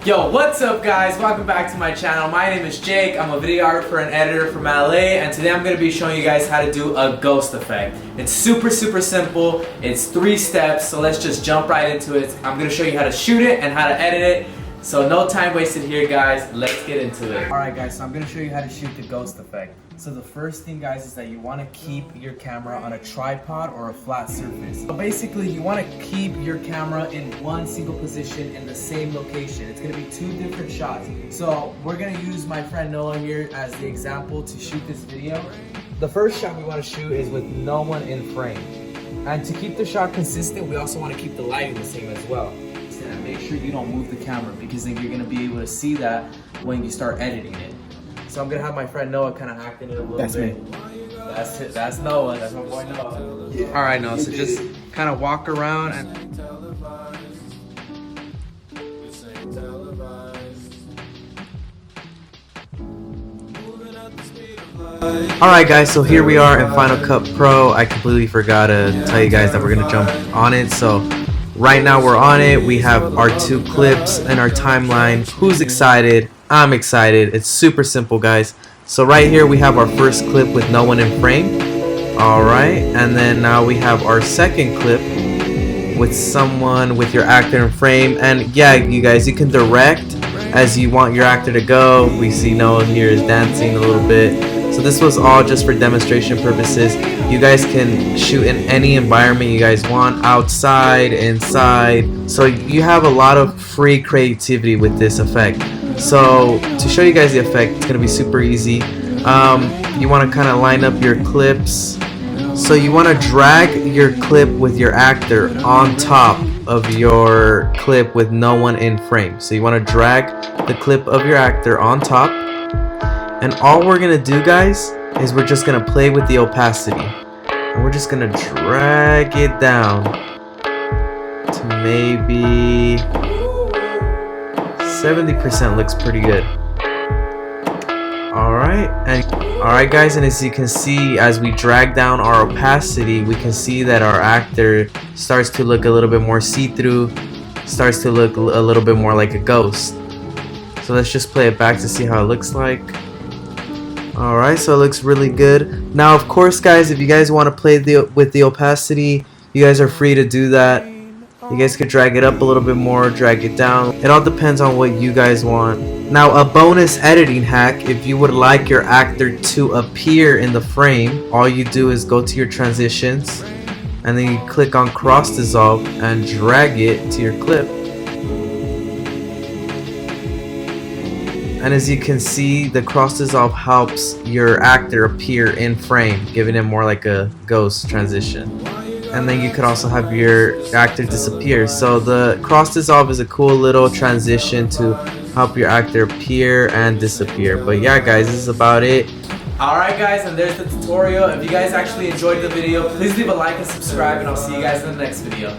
Yo, what's up guys? Welcome back to my channel. My name is Jake. I'm a videographer and editor from LA, and today I'm going to be showing you guys how to do a ghost effect. It's super simple. It's 3 steps, so let's just jump right into it. I'm going to show you how to shoot it and how to edit it. So no time wasted here guys, let's get into it. Alright guys, so I'm going to show you how to shoot the ghost effect. So the first thing guys is that you want to keep your camera on a tripod or a flat surface. So basically you want to keep your camera in one single position in the same location. It's going to be 2 different shots. So we're going to use my friend Noah here as the example to shoot this video. The first shot we want to shoot is with no one in frame. And to keep the shot consistent, we also want to keep the lighting the same as well. And make sure you don't move the camera, because then you're going to be able to see that when you start editing it. So I'm going to have my friend Noah kind of acting it a little bit. That's me. That's it. That's Noah. That's my boy Noah. Yeah. Alright Noah, so just kind of walk around and... Alright guys, so here we are in Final Cut Pro. I completely forgot to tell you guys that we're going to jump on it. So right now we're on it. We have our 2 clips and our timeline. Who's excited? I'm excited. It's super simple guys. So right here we have our first clip with no one in frame. Alright, and then now we have our second clip with someone with your actor in frame. And yeah, you guys, you can direct as you want your actor to go. We see Noah here is dancing a little bit. So this was all just for demonstration purposes. You guys can shoot in any environment you guys want, outside, inside. So you have a lot of free creativity with this effect. So to show you guys the effect, it's gonna be super easy. You want to kind of line up your clips. So you want to drag your clip with your actor on top of your clip with no one in frame. So you want to drag the clip of your actor on top. And all we're gonna do guys is we're just gonna play with the opacity, and we're just gonna drag it down to maybe 70%. Looks pretty good. Alright guys, and as you can see, as we drag down our opacity, we can see that our actor starts to look a little bit more see-through, starts to look a little bit more like a ghost. So let's just play it back to see how it looks like. Alright, so it looks really good. Now of course guys, if you guys want to play with the opacity, you guys are free to do that. You guys could drag it up a little bit more, drag it down. It all depends on what you guys want. Now a bonus editing hack, if you would like your actor to appear in the frame, all you do is go to your transitions and then you click on cross dissolve and drag it to your clip. And as you can see, the cross dissolve helps your actor appear in frame, giving him more like a ghost transition. And then you could also have your actor disappear. So the cross dissolve is a cool little transition to help your actor appear and disappear. But yeah guys, this is about it. Alright guys, and there's the tutorial. If you guys actually enjoyed the video, please leave a like and subscribe, and I'll see you guys in the next video.